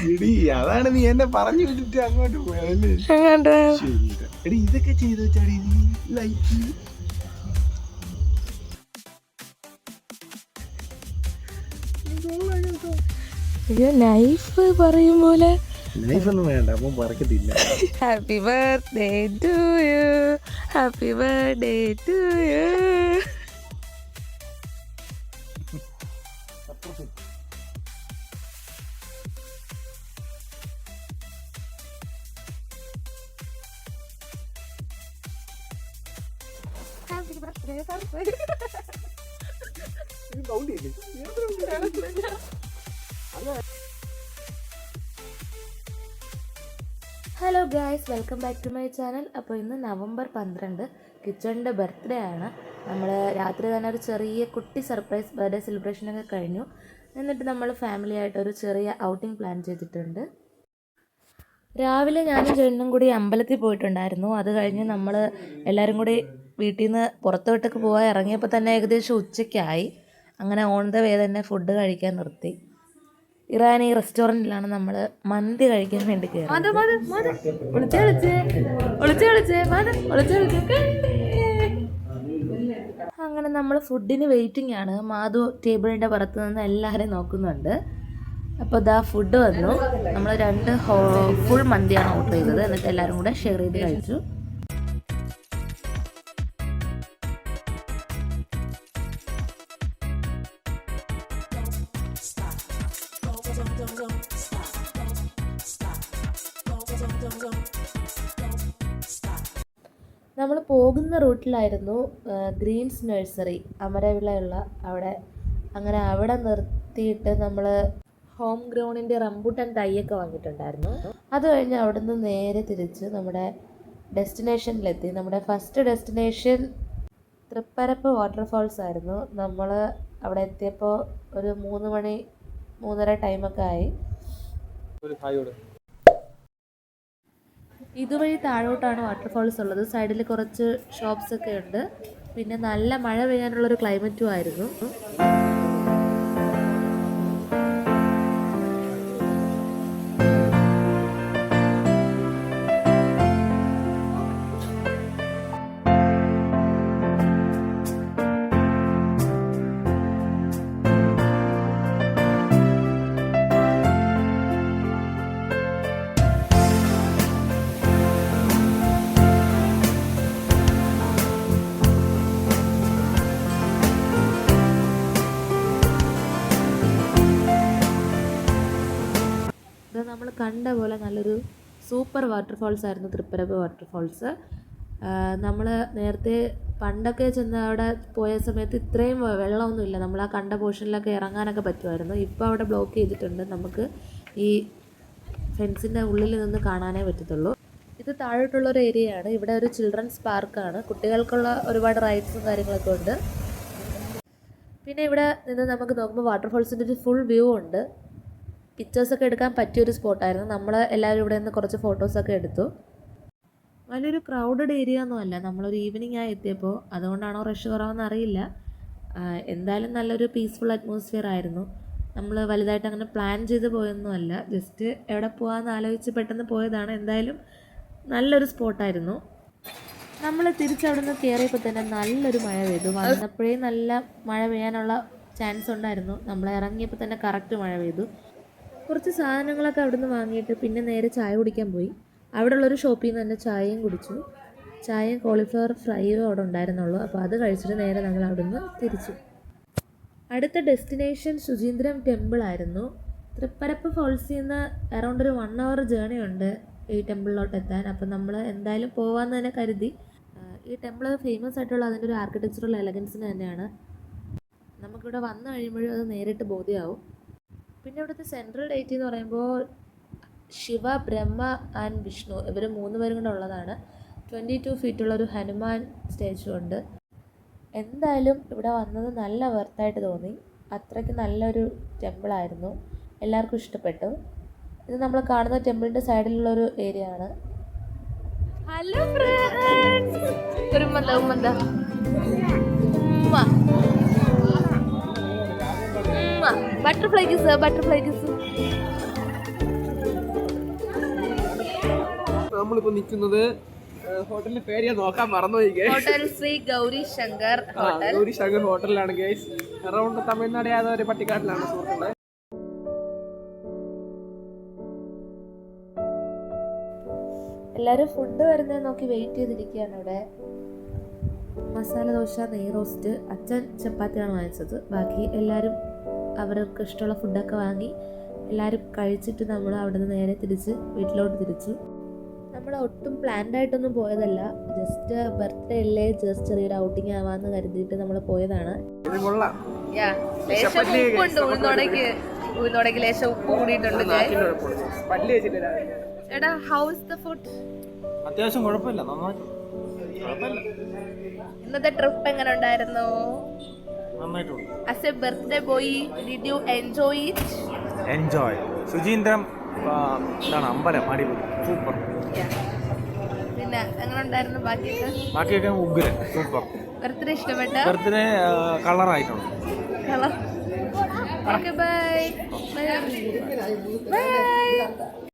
എടി അതാണ് നീ എന്നെ പറഞ്ഞു വിട്ടിട്ട് അങ്ങോട്ട് പോയല്ലേ. എടി ഇതൊക്കെ ചെയ്തു വെച്ചാടി നീ ലൈക്ക് നൈഫ് പറയും പോലെ. ലൈഫൊന്നും വേണ്ട, അപ്പം പറക്കത്തില്ല. Happy birthday to you, happy birthday to you. Hello guys, welcome back to my channel. അപ്പോൾ ഇന്ന് നവംബർ 12 കിച്ചണിൻ്റെ ബർത്ത്ഡേ ആണ്. നമ്മൾ രാത്രി തന്നെ ഒരു ചെറിയ കുട്ടി സർപ്രൈസ് ബർത്ത്ഡേ സെലിബ്രേഷനൊക്കെ കഴിഞ്ഞു. എന്നിട്ട് നമ്മൾ ഫാമിലി ആയിട്ടൊരു ചെറിയ ഔട്ടിംഗ് പ്ലാൻ ചെയ്തിട്ടുണ്ട്. രാവിലെ ഞാനും ചേട്ടനും കൂടി അമ്പലത്തിൽ പോയിട്ടുണ്ടായിരുന്നു. അത് കഴിഞ്ഞ് നമ്മൾ എല്ലാവരും കൂടി വീട്ടിൽ നിന്ന് പുറത്തോട്ടൊക്കെ പോകാൻ ഇറങ്ങിയപ്പോൾ തന്നെ ഏകദേശം ഉച്ചയ്ക്കായി. അങ്ങനെ ഓൺ ദ വേ തന്നെ ഫുഡ് കഴിക്കാൻ നിർത്തി. ഇറാനി റെസ്റ്റോറൻറ്റിലാണ് നമ്മൾ മന്തി കഴിക്കാൻ വേണ്ടി കയറി. അങ്ങനെ നമ്മൾ ഫുഡിന് വെയിറ്റിംഗ് ആണ്. മാധു ടേബിളിൻ്റെ പുറത്ത് നിന്ന് എല്ലാവരെയും നോക്കുന്നുണ്ട്. അപ്പോൾ ഇതാ ഫുഡ് വന്നു. നമ്മൾ 2 ഫുൾ മന്തിയാണ് ഓർഡർ ചെയ്തത്. എന്നിട്ട് എല്ലാവരും കൂടെ ഷെയർ ചെയ്ത് കഴിച്ചു. നമ്മൾ പോകുന്ന റൂട്ടിലായിരുന്നു ഗ്രീൻസ് നഴ്സറി, അമരവിളയുള്ള അവിടെ. അങ്ങനെ അവിടെ നിർത്തിയിട്ട് നമ്മൾ ഹോം ഗ്രൗണ്ടിൻ്റെ റംബൂട്ടാൻ തൈയൊക്കെ വാങ്ങിയിട്ടുണ്ടായിരുന്നു. അത് കഴിഞ്ഞ് അവിടെ നിന്ന് നേരെ തിരിച്ച് നമ്മുടെ ഡെസ്റ്റിനേഷനിലെത്തി. നമ്മുടെ ഫസ്റ്റ് ഡെസ്റ്റിനേഷൻ തൃപ്പരപ്പ് വാട്ടർഫാൾസ് ആയിരുന്നു. നമ്മൾ അവിടെ എത്തിയപ്പോൾ ഒരു 3 മണി 3:30 ടൈമൊക്കെ ആയി. ഇതുവഴി താഴോട്ടാണ് വാട്ടർഫാൾസ് ഉള്ളത്. സൈഡിൽ കുറച്ച് ഷോപ്സ് ഒക്കെ ഉണ്ട്. പിന്നെ നല്ല മഴ പെയ്യാനുള്ളൊരു ക്ലൈമറ്റും ആയിരുന്നു. നമ്മൾ കണ്ട പോലെ നല്ലൊരു സൂപ്പർ വാട്ടർഫാൾസ് ആയിരുന്നു തൃപ്പരപ്പ് വാട്ടർഫാൾസ്. നമ്മൾ നേരത്തെ പണ്ടൊക്കെ ചെന്ന് അവിടെ പോയ സമയത്ത് ഇത്രയും വെള്ളമൊന്നുമില്ല. നമ്മൾ ആ കണ്ട പോർഷനിലൊക്കെ ഇറങ്ങാനൊക്കെ പറ്റുമായിരുന്നു. ഇപ്പോൾ അവിടെ ബ്ലോക്ക് ചെയ്തിട്ടുണ്ട്. നമുക്ക് ഈ ഫെൻസിൻ്റെ ഉള്ളിൽ നിന്ന് കാണാനേ പറ്റത്തുള്ളൂ. ഇത് താഴോട്ടുള്ളൊരു ഏരിയയാണ്. ഇവിടെ ഒരു ചിൽഡ്രൻസ് പാർക്കാണ്. കുട്ടികൾക്കുള്ള ഒരുപാട് റൈഡ്സും കാര്യങ്ങളൊക്കെ ഉണ്ട്. പിന്നെ ഇവിടെ നിന്ന് നമുക്ക് നോക്കുമ്പോൾ വാട്ടർഫാൾസിൻ്റെ ഒരു ഫുൾ വ്യൂ ഉണ്ട്. പിക്ചേഴ്സൊക്കെ എടുക്കാൻ പറ്റിയൊരു സ്പോട്ടായിരുന്നു. നമ്മൾ എല്ലാവരും ഇവിടെ നിന്ന് കുറച്ച് ഫോട്ടോസൊക്കെ എടുത്തു. വലിയൊരു ക്രൗഡഡ് ഏരിയ ഒന്നുമല്ല. നമ്മളൊരു ഈവനിങ് ആയി എത്തിയപ്പോൾ, അതുകൊണ്ടാണോ റഷ് കുറവെന്ന് അറിയില്ല. എന്തായാലും നല്ലൊരു പീസ്ഫുൾ അറ്റ്മോസ്ഫിയർ ആയിരുന്നു. നമ്മൾ വലുതായിട്ട് അങ്ങനെ പ്ലാൻ ചെയ്ത് പോയൊന്നുമല്ല. ജസ്റ്റ് എവിടെ പോകാമെന്ന് ആലോചിച്ച് പെട്ടെന്ന് പോയതാണ്. എന്തായാലും നല്ലൊരു സ്പോട്ടായിരുന്നു. നമ്മൾ തിരിച്ചവിടെ നിന്ന് കയറിയപ്പോൾ തന്നെ നല്ലൊരു മഴ പെയ്തു. വന്നപ്പോഴേ നല്ല മഴ പെയ്യാനുള്ള ചാൻസ് ഉണ്ടായിരുന്നു. നമ്മൾ ഇറങ്ങിയപ്പോൾ തന്നെ കറക്റ്റ് മഴ പെയ്തു. കുറച്ച് സാധനങ്ങളൊക്കെ അവിടെ നിന്ന് വാങ്ങിയിട്ട് പിന്നെ നേരെ ചായ കുടിക്കാൻ പോയി. അവിടെ ഉള്ളൊരു ഷോപ്പിൽ നിന്ന് തന്നെ ചായയും കുടിച്ചു. ചായയും കോളിഫ്ലവർ ഫ്രൈയും അവിടെ ഉണ്ടായിരുന്നുള്ളൂ. അപ്പോൾ അത് കഴിച്ചിട്ട് നേരെ നമ്മൾ അവിടെ നിന്ന് തിരിച്ചു. അടുത്ത ഡെസ്റ്റിനേഷൻ ശുചീന്ദ്രം ടെമ്പിൾ ആയിരുന്നു. തൃപ്പരപ്പ് ഫാൾസിൽ നിന്ന് അറൗണ്ട് ഒരു 1 hour ജേണി ഉണ്ട് ഈ ടെമ്പിളിലോട്ട് എത്താൻ. അപ്പോൾ നമ്മൾ എന്തായാലും പോകാമെന്ന് തന്നെ കരുതി. ഈ ടെമ്പിൾ ഫേമസ് ആയിട്ടുള്ള അതിൻ്റെ ഒരു ആർക്കിടെക്ചറൽ എലഗൻസിന് തന്നെയാണ്. നമുക്കിവിടെ വന്നു കഴിയുമ്പോഴും അത് നേരിട്ട് ബോധ്യമാവും. പിന്നെ ഇവിടുത്തെ സെൻട്രൽ ഡേറ്റ് എന്ന് പറയുമ്പോൾ ശിവ, ബ്രഹ്മ ആൻഡ് വിഷ്ണു ഇവർ 3 പേരും കൂടെ ഉള്ളതാണ്. 22 ഫീറ്റുള്ളൊരു ഹനുമാൻ സ്റ്റാച്ചു ഉണ്ട്. എന്തായാലും ഇവിടെ വന്നത് നല്ല വർത്തായിട്ട് തോന്നി. അത്രയ്ക്ക് നല്ലൊരു ടെമ്പിളായിരുന്നു. എല്ലാവർക്കും ഇഷ്ടപ്പെട്ടു. ഇത് നമ്മൾ കാണുന്ന ടെമ്പിളിൻ്റെ സൈഡിലുള്ളൊരു ഏരിയ ആണ്. Hello friends, butterfly kiss. നമ്മളിപ്പോ നിൽക്കുന്നത് ഹോട്ടലിന്റെ പേര് ഞാൻ നോക്കാൻ മറന്നുപോയി. Hotel Shri Gauri Shankar hotel. ഗൗരി ശങ്കർ ഹോട്ടലിലാണ് ഗൈസ്. അറൗണ്ട് തമിഴ്നാട് യാതൊരു പട്ടിക്കാട്ടിലാണ് സുഹൃത്തുക്കളെ. എല്ലാവരും ഫുഡ് വരുന്നത് നോക്കി വെയിറ്റ് ചെയ്തിരിക്കുകയാണ് ഇവിടെ. മസാല ദോശ, നെയ് റോസ്റ്റ്, അച്ഛൻ ചപ്പാത്തിയാണ് വാങ്ങിച്ചത്. ബാക്കി എല്ലാവരും അവർക്ക് ഇഷ്ടമുള്ള ഫുഡൊക്കെ വാങ്ങി എല്ലാവരും കഴിച്ചിട്ട് നമ്മൾ അവിടെ നിന്ന് നേരെ തിരിച്ച് വീട്ടിലോട്ട് തിരിച്ചു. നമ്മൾ ഒട്ടും പ്ലാൻഡ് ആയിട്ടൊന്നും പോയതല്ല, ജസ്റ്റ് ബർത്ത്ഡേ അല്ലേ, ജസ്റ്റ് ചെറിയൊരു ഔട്ടിങ് ആവാന്ന് കരുതിയിട്ട് നമ്മൾ പോയതാണ്. ലേശം ഉപ്പ് കൂടിയിട്ടുണ്ട്. എടാ, ഹൗസ് ദ ഫുഡ്? അത്യാവശ്യം കുഴപ്പമില്ല, നന്നായിട്ട്. ഇന്നത്തെ ട്രിപ്പ് എങ്ങനെ ഉണ്ടായിരുന്നു? നന്നായിട്ടുണ്ട്. As a birthday boy, did you enjoy it? Enjoy. Suchindram ഇതാണ് അമ്പലം, അടിപൊളി, സൂപ്പർ. പിന്നെ എങ്ങനെ ഉണ്ടായിരുന്നു ബാക്കിയൊക്കെ ഉഗ്രൻ, സൂപ്പർ. ബർത്ത്ഡേ ഇഷ്ടപ്പെട്ട? ബർത്ത്ഡേ കളറായിട്ടുണ്ട്. കളർ. Okay, bye. ബൈ.